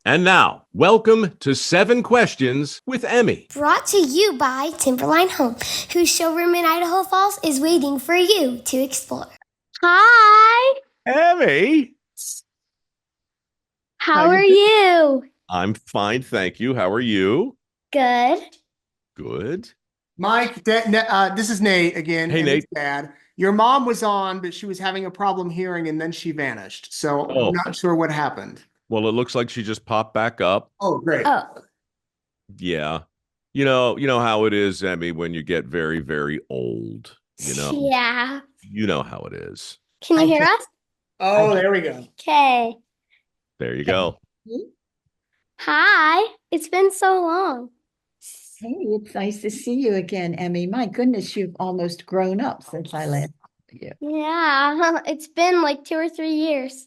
And now, welcome to 7 Questions with Emmy. Brought to you by Timberline Home, whose showroom in Idaho Falls is waiting for you to explore. Hi! Emmy! How are you? I'm fine, thank you. How are you? Good. Good. Mike, this is Nate again. Hey, and Nate. Dad. Your mom was on, but she was having a problem hearing and then she vanished. So Oh. I'm not sure what happened. Well, it looks like she just popped back up. Oh, great. Oh, Yeah. You know how it is, Emmy, when you get very, very old. yeah. You know how it is. Can you hear us? Oh, there we go. Okay. There you go. Hi. It's been so long. Hey, it's nice to see you again, Emmy. My goodness, you've almost grown up since I last saw you. Yeah. It's been like 2 or 3 years.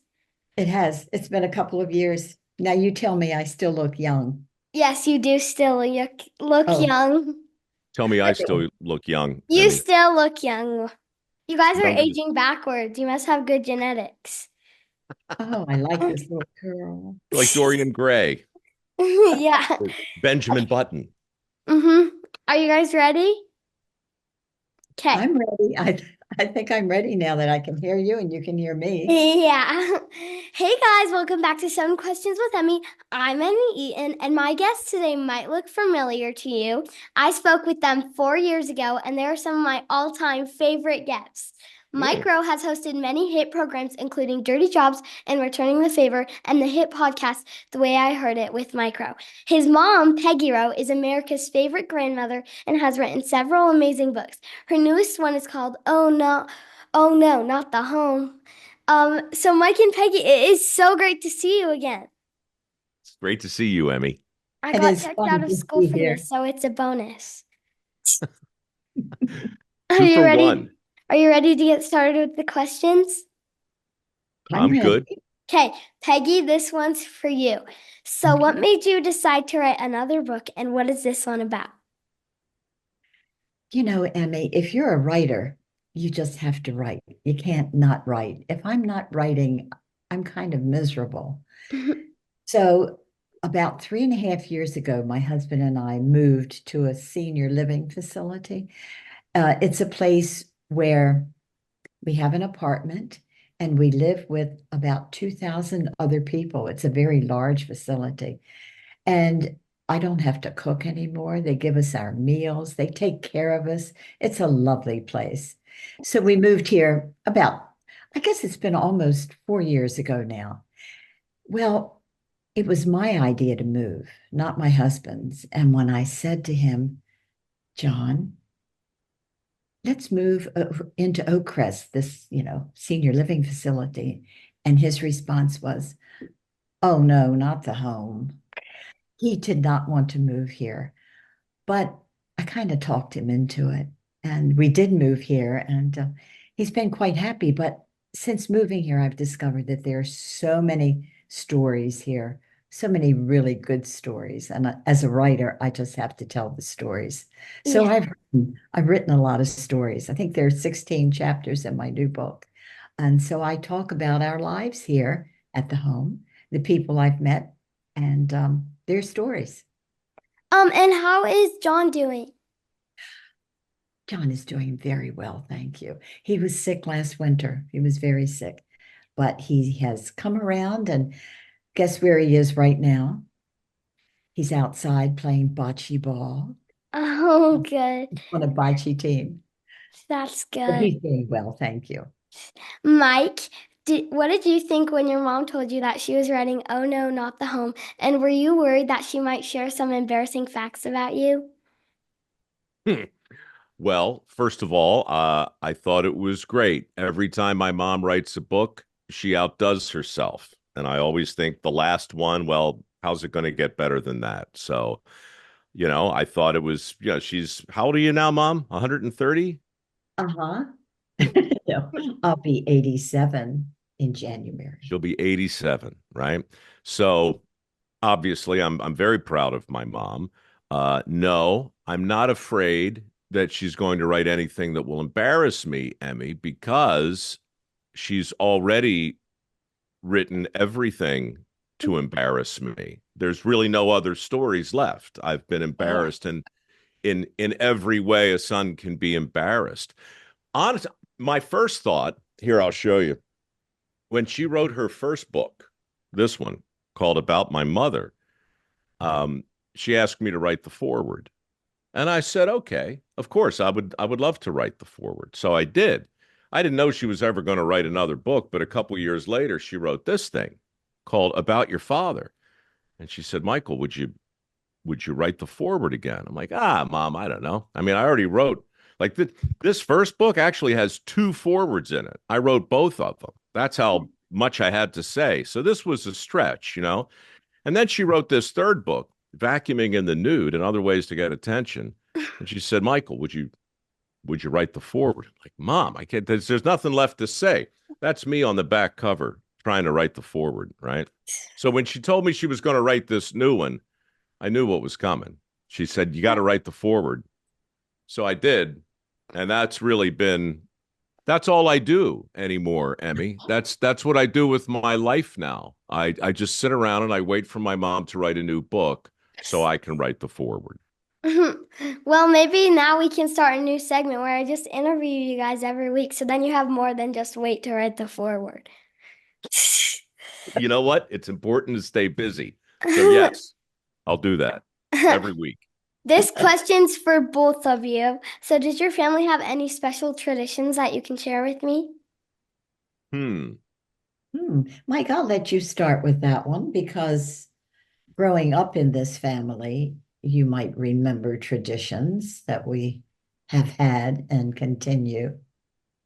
It has. It's been a couple of years. Now you tell me I still look young. Yes, you do still look Oh. young. Tell me I still look young, You Emmy. still look young. You guys are Younger than- aging backwards. You must have good genetics. Oh, I like this little girl. Like Dorian Gray, Yeah. or Benjamin Button. Are you guys ready? Okay. I'm ready. I think I'm ready now that I can hear you and you can hear me. Yeah. Hey guys, welcome back to 7 Questions with Emmy. I'm Emmy Eaton, and my guests today might look familiar to you. I spoke with them 4 years ago, and they are some of my all-time favorite guests. Mike Rowe has hosted many hit programs, including Dirty Jobs and Returning the Favor, and the hit podcast, The Way I Heard It with Mike Rowe. His mom, Peggy Rowe, is America's favorite grandmother and has written several amazing books. Her newest one is called Oh No, Not the Home. So Mike and Peggy, it is so great to see you again. It's great to see you, Emmy. I It got is checked fun out of to school be for here. this, so it's a bonus. Are 2 you for ready? 1. Are you ready to get started with the questions? I'm good. ready. Okay, Peggy, this one's for you. So what made you decide to write another book, and what is this one about? You know, Emmy, if you're a writer, you just have to write. You can't not write. If I'm not writing, I'm kind of miserable. So about 3.5 years ago, my husband and I moved to a senior living facility. It's a place where we have an apartment and we live with about 2,000 other people. It's a very large facility. And I don't have to cook anymore. They give us our meals, they take care of us. It's a lovely place. So we moved here about, I guess it's been almost 4 years ago now. Well, it was my idea to move, not my husband's. And when I said to him, John, let's move into Oakcrest, this, senior living facility. And his response was, oh, no, not the home. He did not want to move here, but I kind of talked him into it. And we did move here, and he's been quite happy. But since moving here, I've discovered that there are so many stories here, so many really good stories. And as a writer, I just have to tell the stories. So Yeah. I've written a lot of stories. I think there are 16 chapters in my new book. And so I talk about our lives here at the home, the people I've met, and their stories. And how is John doing? John is doing very well, thank you. He was sick last winter. He was very sick, but he has come around, and guess where he is right now? He's outside playing bocce ball Oh, good. on a bocce team. That's But good. he's doing well, thank you. Mike, what did you think when your mom told you that she was writing Oh No, Not the Home? And were you worried that she might share some embarrassing facts about you? Well, first of all, I thought it was great. Every time my mom writes a book, she outdoes herself. And I always think the last one, well, how's it going to get better than that? So, I thought it was, how old are you now, Mom? 130? Uh-huh. No, I'll be 87 in January. She'll be 87, right? So obviously I'm very proud of my mom. No, I'm not afraid that she's going to write anything that will embarrass me, Emmy, because she's already written everything to embarrass me. There's really no other stories left. I've been embarrassed in every way a son can be embarrassed. Honest, my first thought, here I'll show you. When she wrote her first book, this one called About My Mother, um, she asked me to write the foreword. And I said, okay, of course, I would love to write the foreword. So I did. I didn't know she was ever going to write another book, but a couple years later, she wrote this thing called About Your Father. And she said, Michael, would you write the foreword again? I'm like, Mom, I don't know. I mean, I already wrote like this first book actually has two forewords in it. I wrote both of them. That's how much I had to say. So this was a stretch, you know. And then she wrote this third book, Vacuuming in the Nude and Other Ways to Get Attention. And she said, Michael, would you write the foreword? I'm like, Mom, I can't, there's nothing left to say. That's me on the back cover trying to write the foreword, right? So when she told me she was going to write this new one, I knew what was coming. She said, you got to write the foreword. So I did. And that's all I do anymore, Emmy. That's what I do with my life now. I just sit around and I wait for my mom to write a new book so I can write the foreword. Well, maybe now we can start a new segment where I just interview you guys every week. So then you have more than just wait to write the foreword. You know what? It's important to stay busy. So yes, I'll do that every week. This question's for both of you. So does your family have any special traditions that you can share with me? Hmm. Mike, I'll let you start with that one because growing up in this family, you might remember traditions that we have had and continue.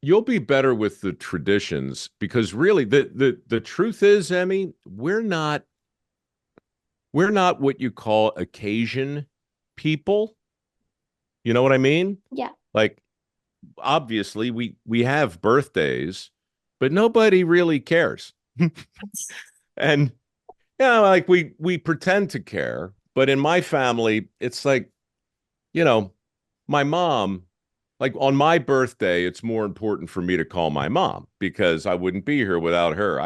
You'll be better with the traditions because really the truth is, Emmy, we're not what you call occasion people. You know what I mean? Yeah. Like obviously we have birthdays, but nobody really cares. And yeah, like we pretend to care, but in my family, it's like, you know, my mom, like on my birthday, it's more important for me to call my mom because I wouldn't be here without her.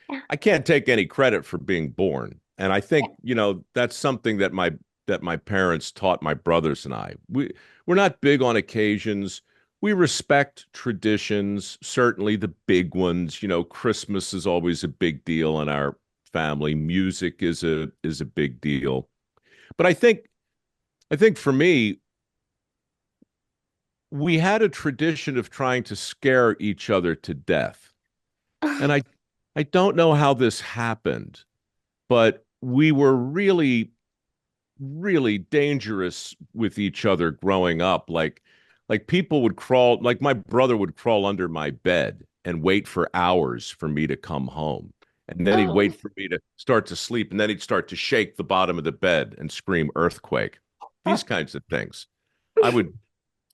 Yeah. I can't take any credit for being born. And I think, that's something that my parents taught my brothers and I. We're not big on occasions. We respect traditions, certainly the big ones. Christmas is always a big deal in our family. Music is a big deal. But I think for me, we had a tradition of trying to scare each other to death. And I don't know how this happened, but we were really, really dangerous with each other growing up. Like people would crawl, like my brother would crawl under my bed and wait for hours for me to come home. And then he'd wait for me to start to sleep, and then he'd start to shake the bottom of the bed and scream earthquake. These kinds of things. I would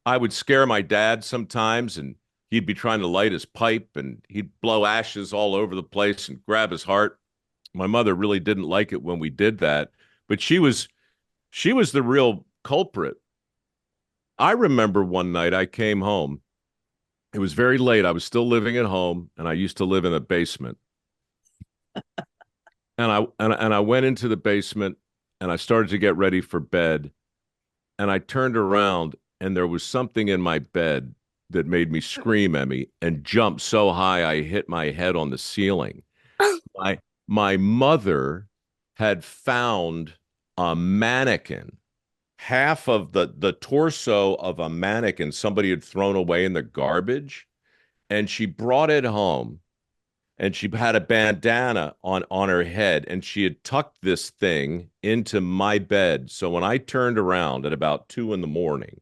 I would scare my dad sometimes, and he'd be trying to light his pipe, and he'd blow ashes all over the place and grab his heart. My mother really didn't like it when we did that, but she was the real culprit. I remember one night I came home. It was very late. I was still living at home, and I used to live in a basement. And I went into the basement, and I started to get ready for bed, and I turned around, and there was something in my bed that made me scream, Emmy, and jump so high I hit my head on the ceiling. My mother had found a mannequin, half of the torso of a mannequin somebody had thrown away in the garbage, and she brought it home, and she had a bandana on her head, and she had tucked this thing into my bed. So when I turned around at about 2 in the morning,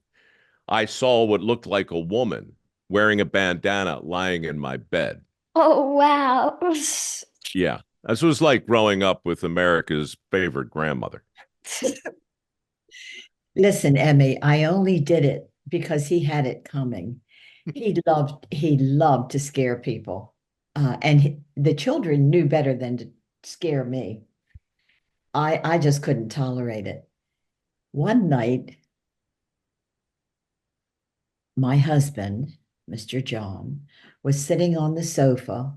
I saw what looked like a woman wearing a bandana lying in my bed. Oh, wow. Yeah, this was like growing up with America's favorite grandmother. Listen, Emmy, I only did it because he had it coming. He loved to scare people. The children knew better than to scare me. I just couldn't tolerate it. One night, my husband, Mr. John, was sitting on the sofa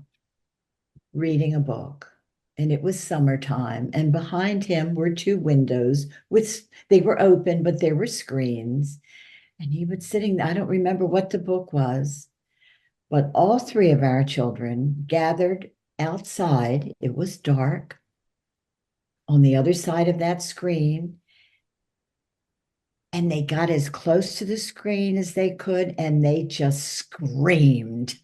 reading a book. and it was summertime, and behind him were two windows they were open, but there were screens. And he was sitting, I don't remember what the book was, but all three of our children gathered outside. It was dark on the other side of that screen. And they got as close to the screen as they could, and they just screamed.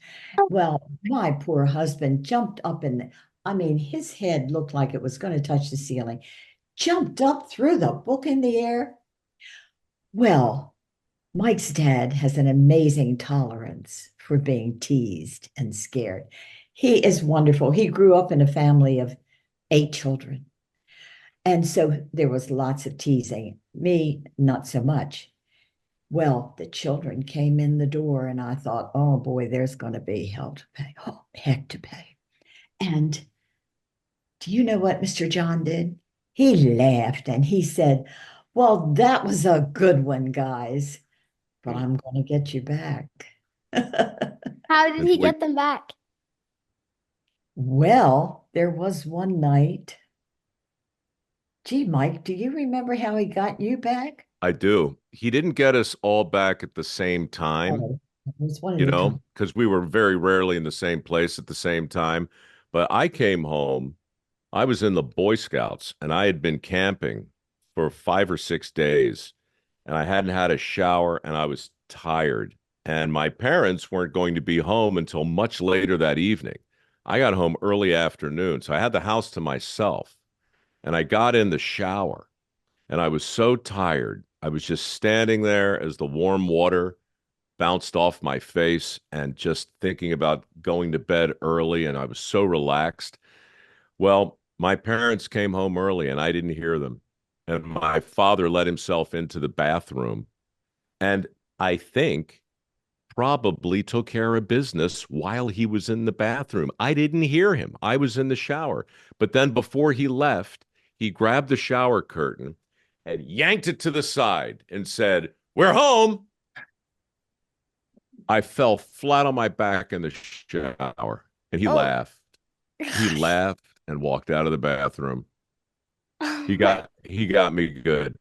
Well, my poor husband jumped up and I mean, his head looked like it was going to touch the ceiling, jumped up, threw the book in the air. Well, Mike's dad has an amazing tolerance for being teased and scared. He is wonderful. He grew up in a family of 8 children. And so there was lots of teasing. Me, not so much. Well, the children came in the door, and I thought, oh boy, there's going to be hell to pay. Oh, heck to pay. And do you know what Mr. John did? He laughed and he said, well, that was a good one, guys, but I'm going to get you back. How did And he boy, get them back? Well, there was one night. Gee, Mike, do you remember how he got you back? I do. He didn't get us all back at the same time, Oh, it was one at a time. because we were very rarely in the same place at the same time. But I came home. I was in the Boy Scouts and I had been camping for 5 or 6 days and I hadn't had a shower and I was tired. And my parents weren't going to be home until much later that evening. I got home early afternoon, so I had the house to myself. And I got in the shower and I was so tired. I was just standing there as the warm water bounced off my face and just thinking about going to bed early. And I was so relaxed. Well, my parents came home early and I didn't hear them. And my father let himself into the bathroom and I think probably took care of business while he was in the bathroom. I didn't hear him. I was in the shower. But then before he left, he grabbed the shower curtain and yanked it to the side and said, "We're home." I fell flat on my back in the shower and he Oh, laughed. He laughed and walked out of the bathroom. oh He my. got me good.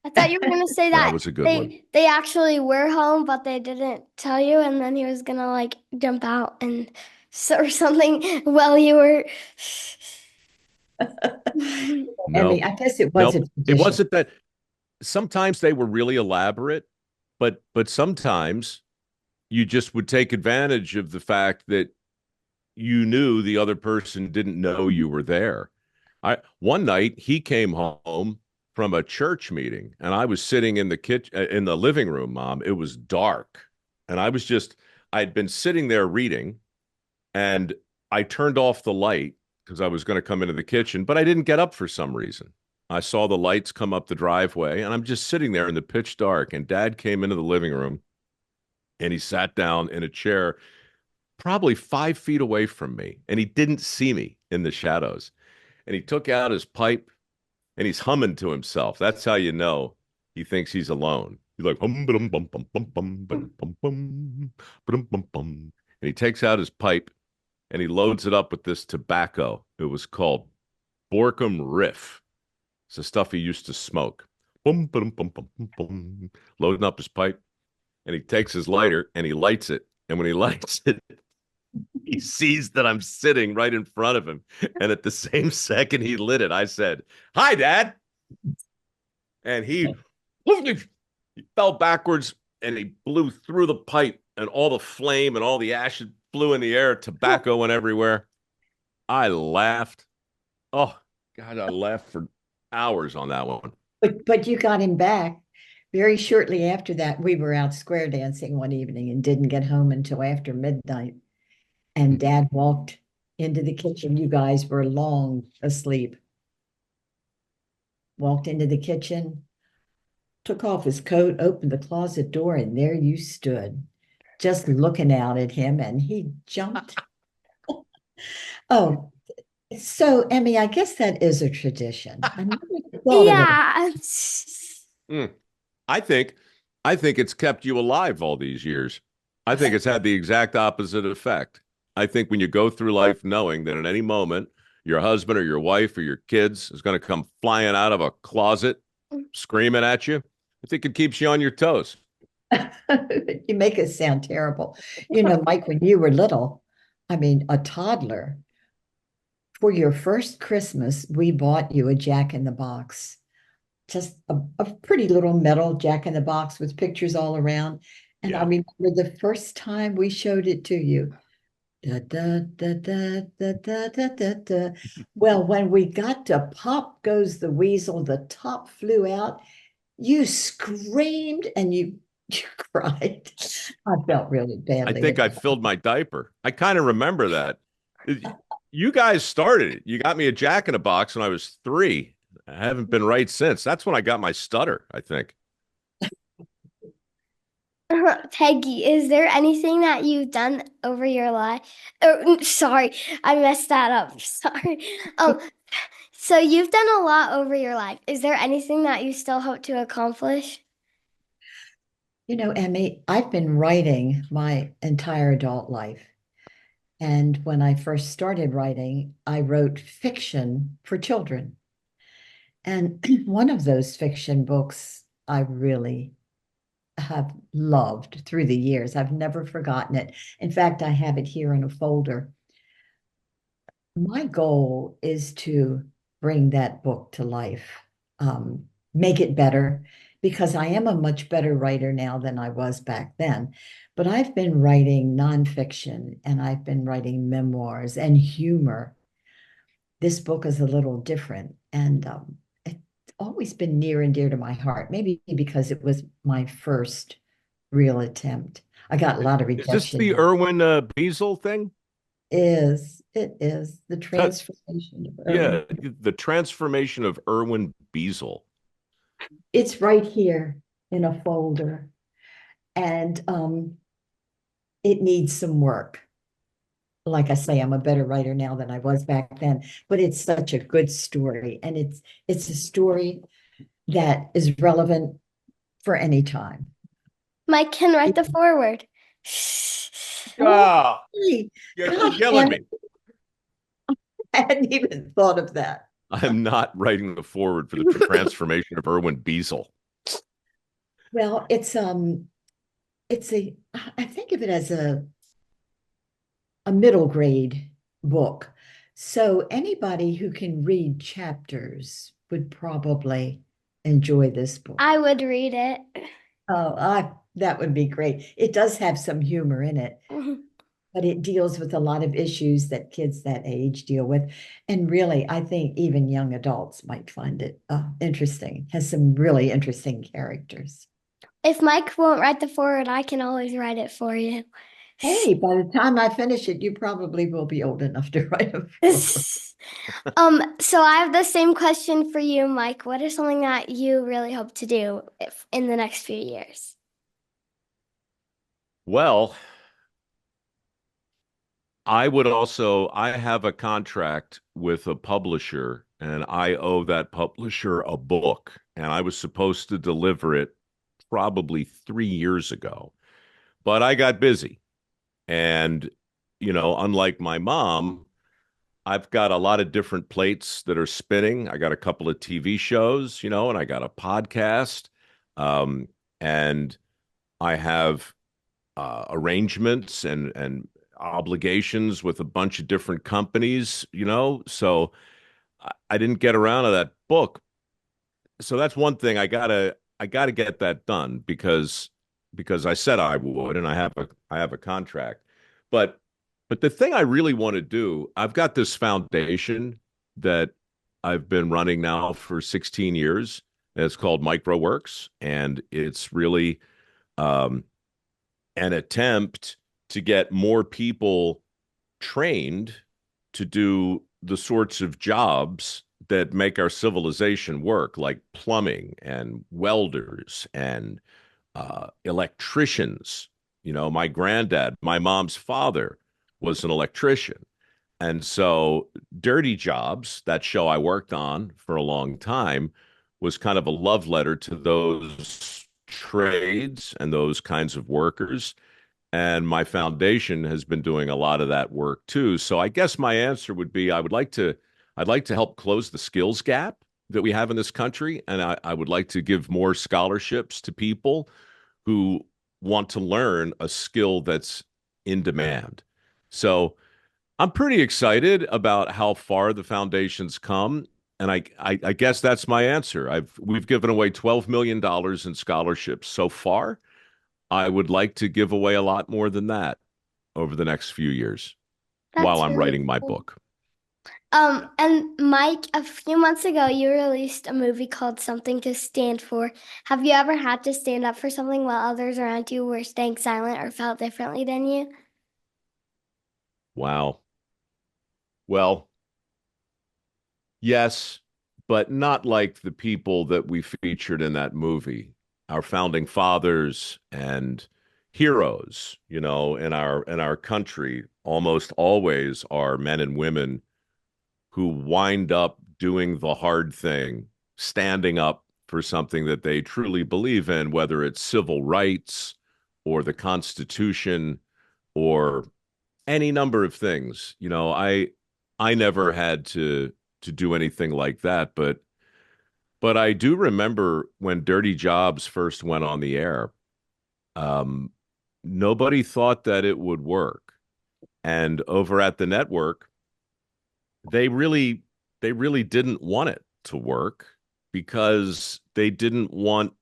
I thought you were gonna say That that was a good one. they actually were home, but they didn't tell you, and then he was gonna like jump out and or something while you were. Emmy, Nope. I guess it was a Nope. It tradition. wasn't that. Sometimes they were really elaborate, but sometimes you just would take advantage of the fact that you knew the other person didn't know you were there. I One night he came home from a church meeting and I was sitting in the kitchen in the living room, Mom. It was dark. And I'd been sitting there reading and I turned off the light because I was going to come into the kitchen, but I didn't get up for some reason. I saw the lights come up the driveway and I'm just sitting there in the pitch dark and Dad came into the living room and he sat down in a chair probably 5 feet away from me and he didn't see me in the shadows. And he took out his pipe and he's humming to himself. That's how you know he thinks he's alone. He's like hum bum bum bum bum bum bum bum bum bum bum bum. And he takes out his pipe and he loads it up with this tobacco. It was called Borkum Riff. It's the stuff he used to smoke. Bum bum bum bum bum bum. Loading up his pipe and he takes his lighter and he lights it. And when he lights it, he sees that I'm sitting right in front of him. And at the same second he lit it, I said, "Hi, Dad." And he fell backwards and he blew through the pipe and all the flame and all the ash flew in the air. Tobacco went everywhere. I laughed. Oh, God, I laughed for hours on that one. But you got him back. Very shortly after that, we were out square dancing one evening and didn't get home until after midnight. And Dad walked into the kitchen. You guys were long asleep. Walked into the kitchen, took off his coat, opened the closet door, and there you stood, just looking out at him, and he jumped. Oh, so Emmy, I guess that is a tradition. I never thought of it. Yeah. Mm. I think I think it's kept you alive all these years. I think it's had the exact opposite effect. I think when you go through life knowing that at any moment your husband or your wife or your kids is going to come flying out of a closet screaming at you. I think it keeps you on your toes. You make it sound terrible. You know, Mike, when you were little, I mean, a toddler, for your first Christmas, we bought you a Jack in the Box, just a pretty little metal Jack in the Box with pictures all around. And I Yeah. remember the first time we showed it to you. Da, da, da, da, da, da, da, da, da. Well, when we got to Pop Goes the Weasel, the top flew out. You screamed and you cried. I felt really I badly think I about filled my diaper. I kind of remember that. You guys started it. You got me a Jack in a Box when I was 3. I haven't been right since. That's when I got my stutter, I think. Peggy, is there anything that you've done over your life? Oh, sorry, I messed that up. Sorry. Um, so you've done a lot over your life. Is there anything that you still hope to accomplish? You know, Emmy, I've been writing my entire adult life. And when I first started writing, I wrote fiction for children. And one of those fiction books I really have loved through the years. I've never forgotten it. In fact, I have it here in a folder. My goal is to bring that book to life, make it better, because I am a much better writer now than I was back then. But I've been writing nonfiction and I've been writing memoirs and humor. This book is a little different, and it's always been near and dear to my heart, maybe because it was my first real attempt. I got a lot of Is this rejection. the Irwin Beazle thing? It is the That, transformation of yeah, Irwin. the transformation of Irwin Beazle. It's right here in a folder, and it needs some work. Like I say, I'm a better writer now than I was back then, but it's such a good story, and it's a story that is relevant for any time. Mike can write It- the foreword. oh, Ah, hey, you're God killing damn me. it. I hadn't even thought of that. I'm not writing the forward for the transformation of Irwin Beazle. Well, it's a I think of it as a middle grade book. So anybody who can read chapters would probably enjoy this book. I would read it. That would be great. It does have some humor in it, but it deals with a lot of issues that kids that age deal with. And really, I think even young adults might find it interesting. Has some really interesting characters. If Mike won't write the foreword, I can always write it for you. Hey, by the time I finish it, you probably will be old enough to write a foreword. So I have the same question for you, Mike. What is something that you really hope to do in the next few years? Well, I have a contract with a publisher and I owe that publisher a book and I was supposed to deliver it probably 3 years ago, but I got busy. And, unlike my mom, I've got a lot of different plates that are spinning. I got a couple of TV shows, and I got a podcast. Um, and I have arrangements and obligations with a bunch of different companies, so I didn't get around to that book. So that's one thing I gotta get that done because I said I would, and I have a contract. But the thing I really want to do, I've got this foundation that I've been running now for 16 years. And it's called Mike Rowe, and it's really um, an attempt to get more people trained to do the sorts of jobs that make our civilization work, like plumbing and welders and electricians. My granddad, my mom's father, was an electrician. And so, Dirty Jobs, that show I worked on for a long time, was kind of a love letter to those trades and those kinds of workers. And my foundation has been doing a lot of that work too. So I guess my answer would be I would like to I'd like to help close the skills gap that we have in this country. And I would like to give more scholarships to people who want to learn a skill that's in demand. So I'm pretty excited about how far the foundation's come. And I guess that's my answer. We've given away $12 million in scholarships so far. I would like to give away a lot more than that over the next few years while That's I'm really writing my cool. book. And Mike, a few months ago, you released a movie called Something to Stand For. Have you ever had to stand up for something while others around you were staying silent or felt differently than you? Wow. Well, yes, but not like the people that we featured in that movie, our founding fathers and heroes, in our country almost always are men and women who wind up doing the hard thing, standing up for something that they truly believe in, whether it's civil rights or the Constitution or any number of things. I never had to do anything like that, but I do remember when Dirty Jobs first went on the air. Um, Nobody thought that it would work, and over at the network, they really they really didn't want it to work because they didn't want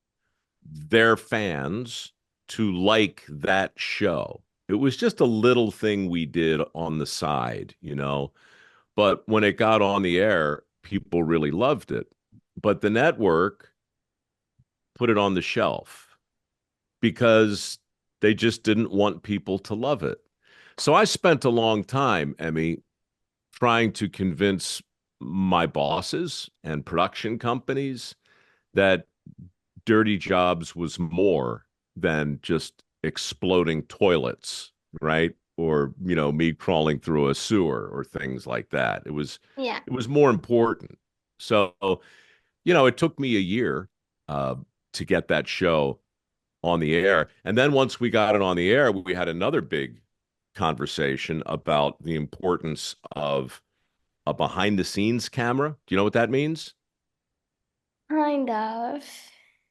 their fans to like that show. It was just a little thing we did on the side. But when it got on the air, people really loved it. But the network put it on the shelf because they just didn't want people to love it. So I spent a long time, Emmy, trying to convince my bosses and production companies that Dirty Jobs was more than just exploding toilets, right? Or, me crawling through a sewer or things like that. Yeah. It was more important. So, it took me a year uh, to get that show on the air. And then once we got it on the air, we had another big conversation about the importance of a behind the scenes camera. Do you know what that means? Kind of.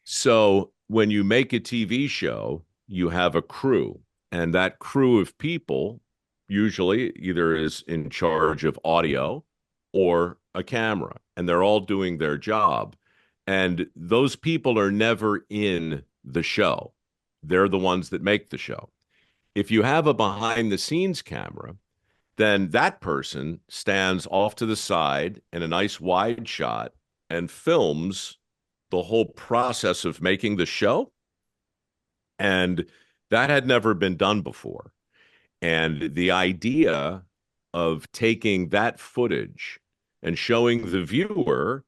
So when you make a TV show, you have a crew, and that crew of people usually either is in charge of audio or a camera, and they're all doing their job. And those people are never in the show. They're the ones that make the show. If you have a behind the scenes camera, then that person stands off to the side in a nice wide shot and films the whole process of making the show. And that had never been done before. And the idea of taking that footage and showing the viewer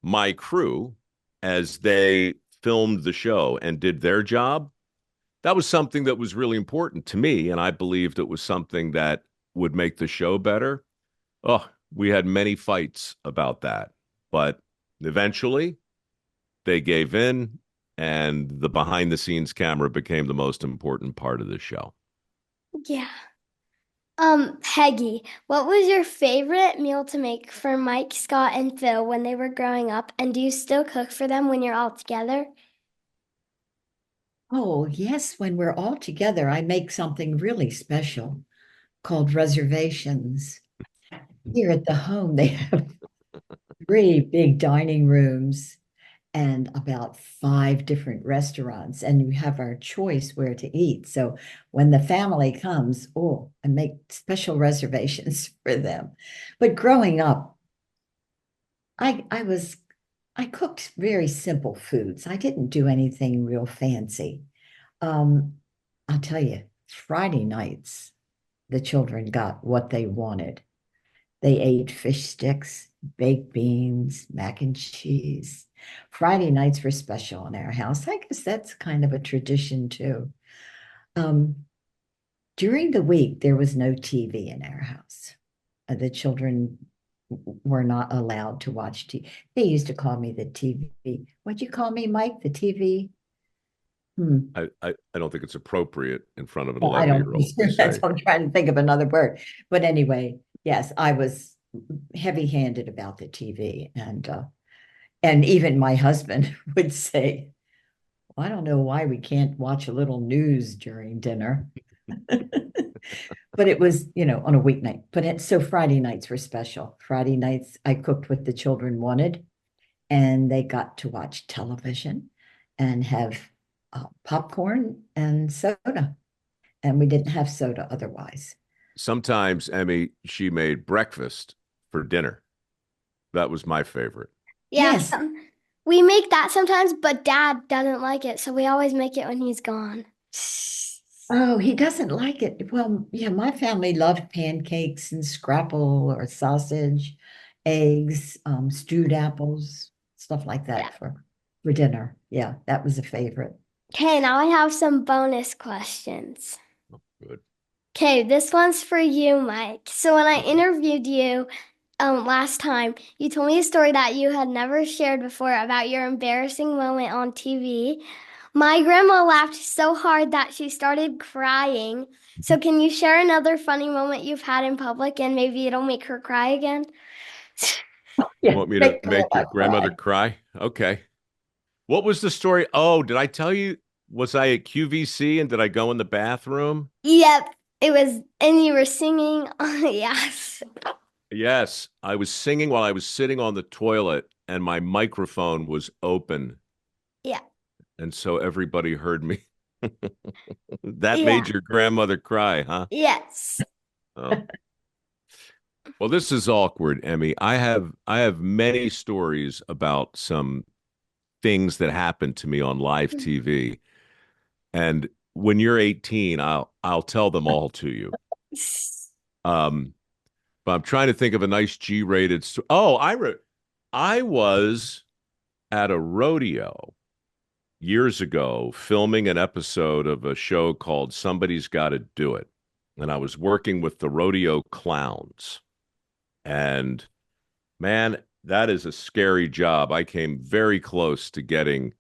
my crew as they filmed the show and did their job, that was something that was really important to me. And I believed it was something that would make the show better. Oh, we had many fights about that. But eventually they gave in, and the behind the scenes camera became the most important part of the show. Yeah. Peggy, what was your favorite meal to make for Mike, Scott, and Phil when they were growing up? And do you still cook for them when you're all together? Oh, yes, when we're all together, I make something really special called reservations. Here at the home, they have three big dining rooms and about five different restaurants, and we have our choice where to eat. So when the family comes, oh, I make special reservations for them. But growing up, I cooked very simple foods. I didn't do anything real fancy. Um, I'll tell you, Friday nights, the children got what they wanted. They ate fish sticks, baked beans, mac and cheese. Friday nights were special in our house. I guess that's kind of a tradition too. Um, During the week, there was no TV in our house. The children were not allowed to watch TV. They used to call me the TV. What'd you call me, Mike? The TV? Hmm. I don't think it's appropriate in front of an Well, I 11-year don't, old to that's say. what I'm trying to think of another word. But anyway, yes, I was heavy-handed about the TV, and even my husband would say, I don't know why we can't watch a little news during dinner. But it was, on a weeknight. So Friday nights were special. Friday nights, I cooked what the children wanted, and they got to watch television and have popcorn and soda. And we didn't have soda otherwise. Sometimes, Emmy, she made breakfast for dinner. That was my favorite. Yeah, Yes. we make that sometimes, but Dad doesn't like it, so we always make it when he's gone. Oh, he doesn't like it. Well, yeah, my family loved pancakes and scrapple or sausage, eggs, stewed apples, stuff like Yeah. that for dinner. Yeah, that was a favorite. Okay, now I have some bonus questions. Good. Okay, this one's for you, Mike. So when I interviewed you last time, you told me a story that you had never shared before about your embarrassing moment on TV. My grandma laughed so hard that she started crying. So can you share another funny moment you've had in public and maybe it'll make her cry again? You Yeah, want me to make make your Grandma grandmother cry? Okay. What was the story? Oh, did I tell you? Was I at QVC and did I go in the bathroom? Yep, it was, and you were singing. Yes. Yes, I was singing while I was sitting on the toilet and my microphone was open. Yeah. And so everybody heard me. That Yeah. made your grandmother cry, huh? Yes. Oh. Well, this is awkward, Emmy. I have many stories about some things that happened to me on live TV. And when you're 18, I'll tell them all to you. Um, but I'm trying to think of a nice G-rated Oh, I was at a rodeo years ago filming an episode of a show called Somebody's Gotta Do It. And I was working with the rodeo clowns. And man, that is a scary job. I came very close to getting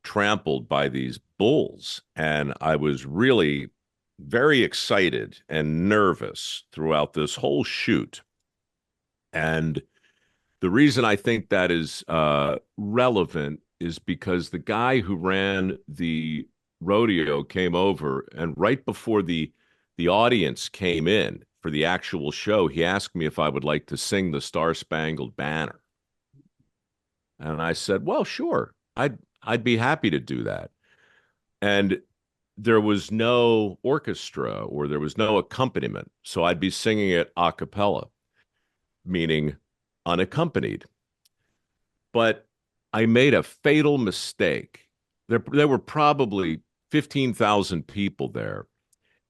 trampled by these bulls. And I was really very excited and nervous throughout this whole shoot. And the reason I think that is relevant is because the guy who ran the rodeo came over, and right before the audience came in for the actual show, he asked me if I would like to sing the Star Spangled Banner. And I said, "Well, sure. I'd be happy to do that." And there was no orchestra or there was no accompaniment, so I'd be singing it a cappella, meaning unaccompanied. But I made a fatal mistake. There were probably 15,000 people there.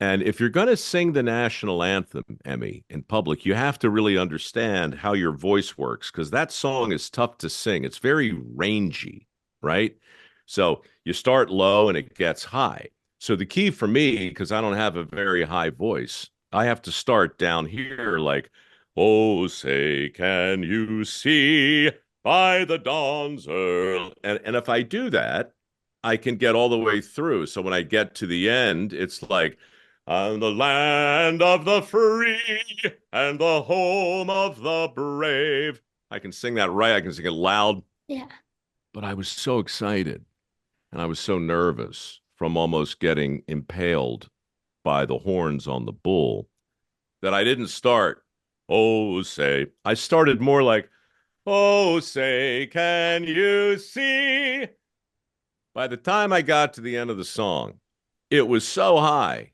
And if you're going to sing the national anthem, Emmy, in public, you have to really understand how your voice works because that song is tough to sing. It's very rangy, right? So you start low and it gets high. So the key for me, because I don't have a very high voice, I have to start down here like, oh, say, can you see by the dawn's early? And if I do that, I can get all the way through. So when I get to the end, it's like, on the land of the free and the home of the brave. I can sing that right. I can sing it loud. Yeah. But I was so excited and I was so nervous from almost getting impaled by the horns on the bull that I didn't start, oh, say. I started more like, oh, say, can you see? By the time I got to the end of the song, it was so high.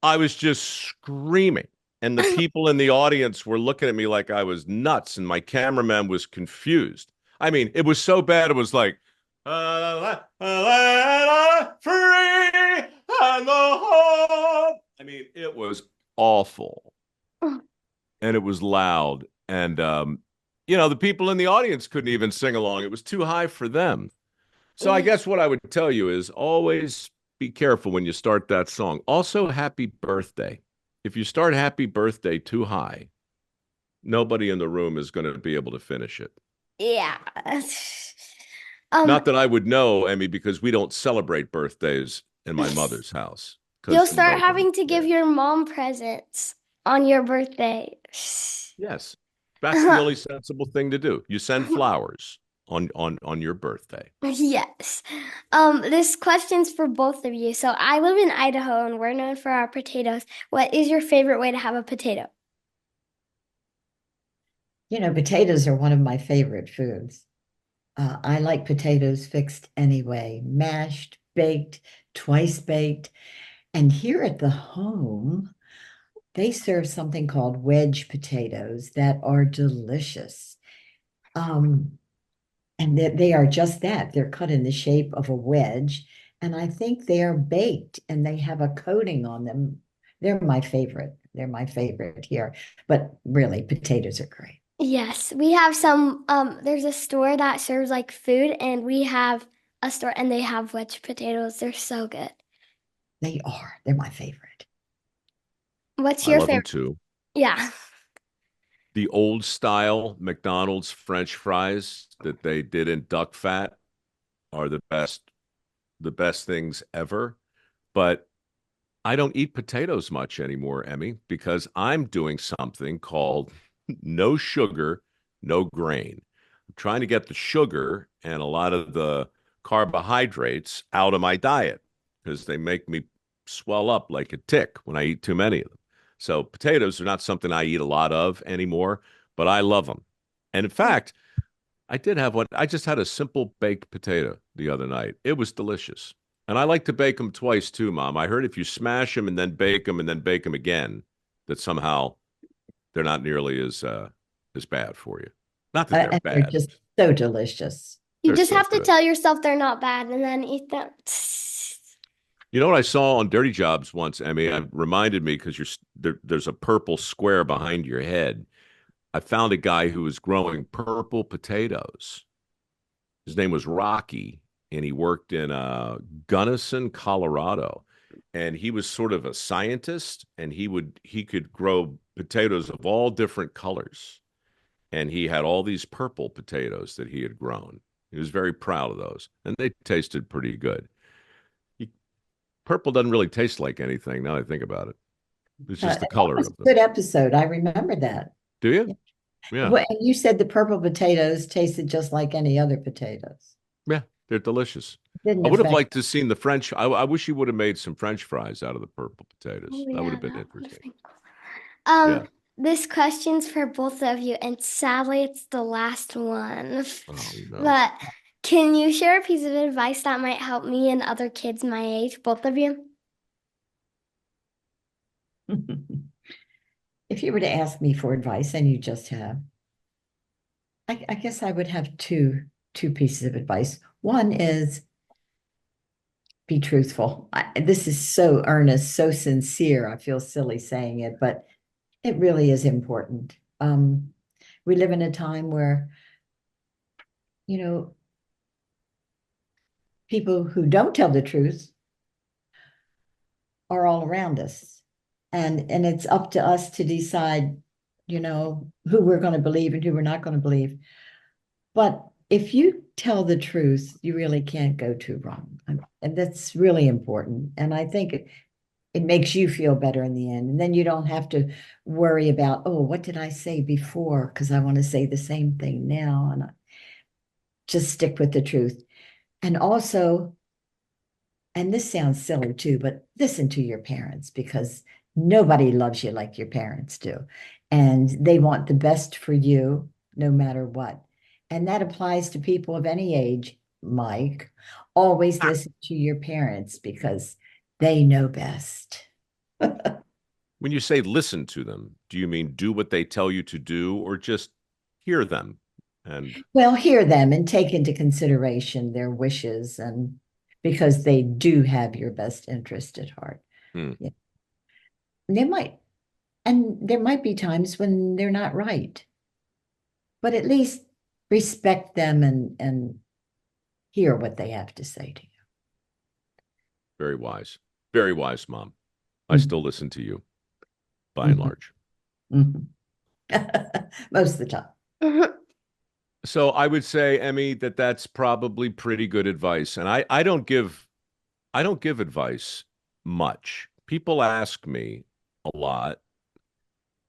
I was just screaming. And the people in the audience were looking at me like I was nuts, and my cameraman was confused. I mean, it was so bad. It was like, free and the home. I mean, it was awful. And it was loud. And, the people in the audience couldn't even sing along. It was too high for them. So I guess what I would tell you is always be careful when you start that song. Also, happy birthday. If you start happy birthday too high, nobody in the room is going to be able to finish it. Yeah. Not that I would know, Emmy, because we don't celebrate birthdays in my mother's house. You'll start nobody having to give there. your mom presents on your birthday. Yes. That's the only sensible thing to do. You send flowers on your birthday. Yes. This question's for both of you. So I live in Idaho and we're known for our potatoes. What is your favorite way to have a potato? You know, potatoes are one of my favorite foods. I like potatoes fixed anyway, mashed, baked, twice baked. And here at the home, they serve something called wedge potatoes that are delicious. Um, and they are just that. They're cut in the shape of a wedge. And I think they are baked and they have a coating on them. They're my favorite. They're my favorite here. But really, potatoes are great. Yes, we have some, there's a store that serves like food and we have a store and they have wedge potatoes. They're so good. They are. They're my favorite. What's I your love them favorite? too. Yeah. The old style McDonald's French fries that they did in duck fat are the best things ever. But I don't eat potatoes much anymore, Emmy, because I'm doing something called no sugar, no grain. I'm trying to get the sugar and a lot of the carbohydrates out of my diet because they make me swell up like a tick when I eat too many of them. So potatoes are not something I eat a lot of anymore, but I love them. And in fact, I did have one. I just had a simple baked potato the other night. It was delicious. And I like to bake them twice too, Mom. I heard if you smash them and then bake them and then bake them again, that somehow they're not nearly as bad for you. Not that they're And they're bad. just so delicious. You They're just so have to good. tell yourself they're not bad and then eat them. You know what I saw on Dirty Jobs once, Emmy? It reminded me because there's a purple square behind your head. I found a guy who was growing purple potatoes. His name was Rocky, and he worked in Gunnison, Colorado. And he was sort of a scientist, and he could grow potatoes of all different colors. And he had all these purple potatoes that he had grown. He was very proud of those, and they tasted pretty good. He, Purple doesn't really taste like anything now that I think about it. It's just the That color was of a them. good episode. I remember that. Do you? Yeah. Yeah. Well, and you said the purple potatoes tasted just like any other potatoes. Yeah, they're delicious. Didn't I would have affect. liked to seen the French. I wish you would have made some French fries out of the purple potatoes. Oh That would yeah, have been that would have interesting. been cool. Yeah. This question's for both of you, and sadly it's the last one. Oh no. But can you share a piece of advice that might help me and other kids my age, both of you? If you were to ask me for advice, and you just have, I guess I would have two pieces of advice. One is be truthful. This is so earnest, so sincere. I feel silly saying it, but it really is important. We live in a time where, you know, people who don't tell the truth are all around us. And it's up to us to decide, who we're going to believe and who we're not going to believe. But if you tell the truth, you really can't go too wrong. And that's really important. And I think it makes you feel better in the end. And then you don't have to worry about, oh, what did I say before? Because I want to say the same thing now. And I just stick with the truth. And also, and this sounds silly too, but listen to your parents because nobody loves you like your parents do. And they want the best for you no matter what. And that applies to people of any age, Mike. Always listen to your parents because they know best. When you say listen to them, do you mean do what they tell you to do or just hear them? And Well, hear them and take into consideration their wishes and because they do have your best interest at heart. hmm, Yeah. They might, and there might be times when they're not right, but at least respect them and hear what they have to say to very wise. Very wise, Mom. I you. still listen to you by and Mhm, large. mhm, most of the time. So I would say, Emmy, that that's probably pretty good advice. And I don't give advice much. People ask me a lot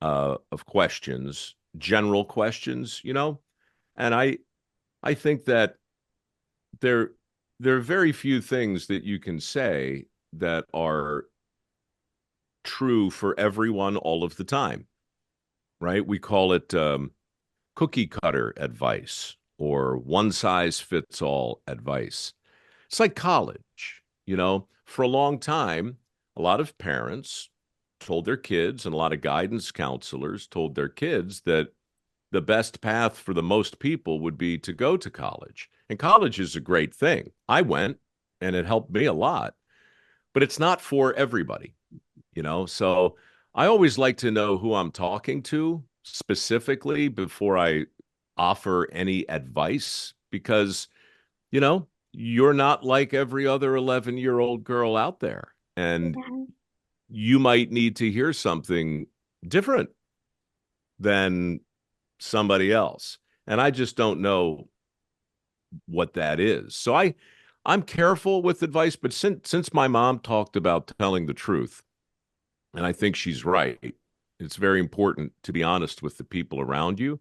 of questions, general questions, and I think that there there are very few things that you can say that are true for everyone all of the time, right? We call it cookie cutter advice or one size fits all advice. It's like college, for a long time, a lot of parents told their kids and a lot of guidance counselors told their kids that the best path for the most people would be to go to college. And college is a great thing. I went and it helped me a lot, but it's not for everybody, So I always like to know who I'm talking to specifically before I offer any advice because, you're not like every other 11-year-old girl out there. And Yeah. you might need to hear something different than somebody else. And I just don't know what that is. So I'm careful with advice, but since my mom talked about telling the truth, and I think she's right, it's very important to be honest with the people around you.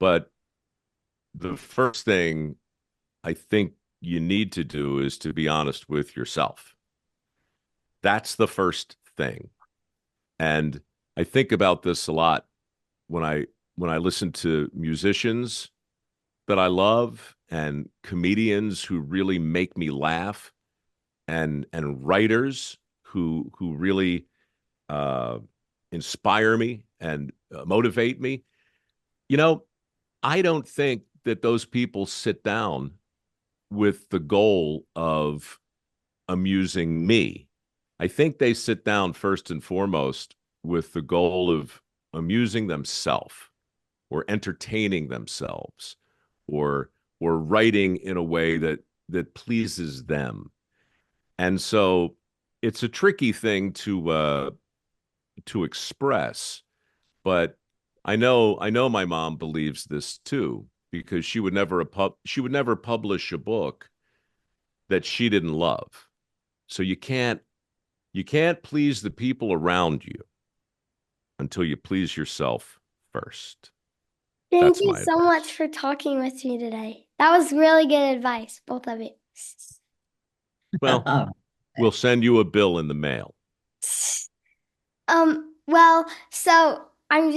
But the first thing I think you need to do is to be honest with yourself. That's the first thing. And I think about this a lot when I listen to musicians that I love and comedians who really make me laugh and writers who really uh, inspire me and motivate me. You know, I don't think that those people sit down with the goal of amusing me. I think they sit down first and foremost with the goal of amusing themselves or entertaining themselves or writing in a way that pleases them. And so it's a tricky thing to express, but I know my mom believes this too because she would never publish a book that she didn't love. So you can't please the people around you until you please yourself first. Thank That's you my so much advice. for talking with me today. That was really good advice, both of you. Well, we'll send you a bill in the mail. Well, so I'm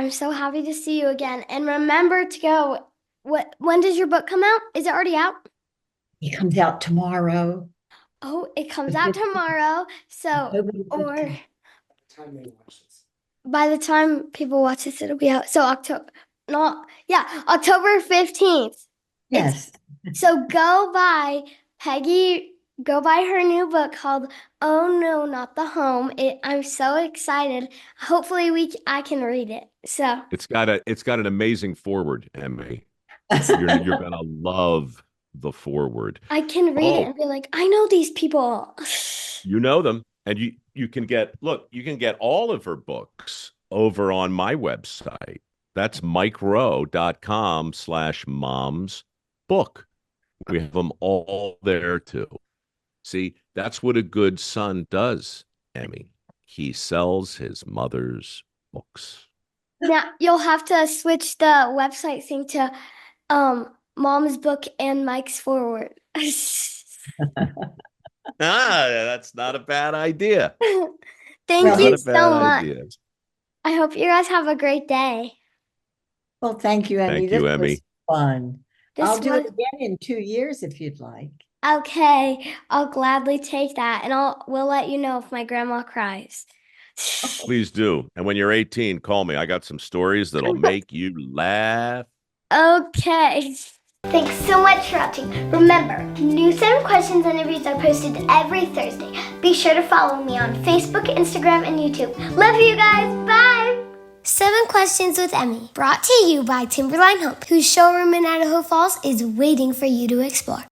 so happy to see you again. And remember to go. When does your book come out? Is it already out? It comes out tomorrow. Oh, it comes The out 15th, tomorrow. So, October the or 15th. Time they watch this. by the time people watch this, it'll be out. So October, no, yeah, October 15th. It's Yes. so go buy her new book called Oh No, Not the Home. I'm so excited. Hopefully I can read it. So It's got an amazing forward, Emmy. You're gonna love the forward. I can read it Oh, and be like, I know these people. you know them, and you can get all of her books over on my website. That's mikerowe.com/mom's book. We have them all there too. See, that's what a good son does, Emmy. He sells his mother's books. Now you'll have to switch the website thing to Mom's book and Mike's forward. That's not a bad idea. Thank Well, Not you a so bad much. idea. I hope you guys have a great day. well, thank you, Emmy. Thank This you, was Emmy. fun. This I'll do it was again in 2 years if you'd like. okay. I'll gladly take that, and we'll let you know if my grandma cries. Please do. And when you're 18, call me. I got some stories that'll make you laugh. Okay. Thanks so much for watching. Remember, new 7 questions interviews are posted every Thursday. Be sure to follow me on Facebook, Instagram, and YouTube. Love you guys. Bye. 7 Questions with Emmy, brought to you by Timberline Hope, whose showroom in Idaho Falls is waiting for you to explore.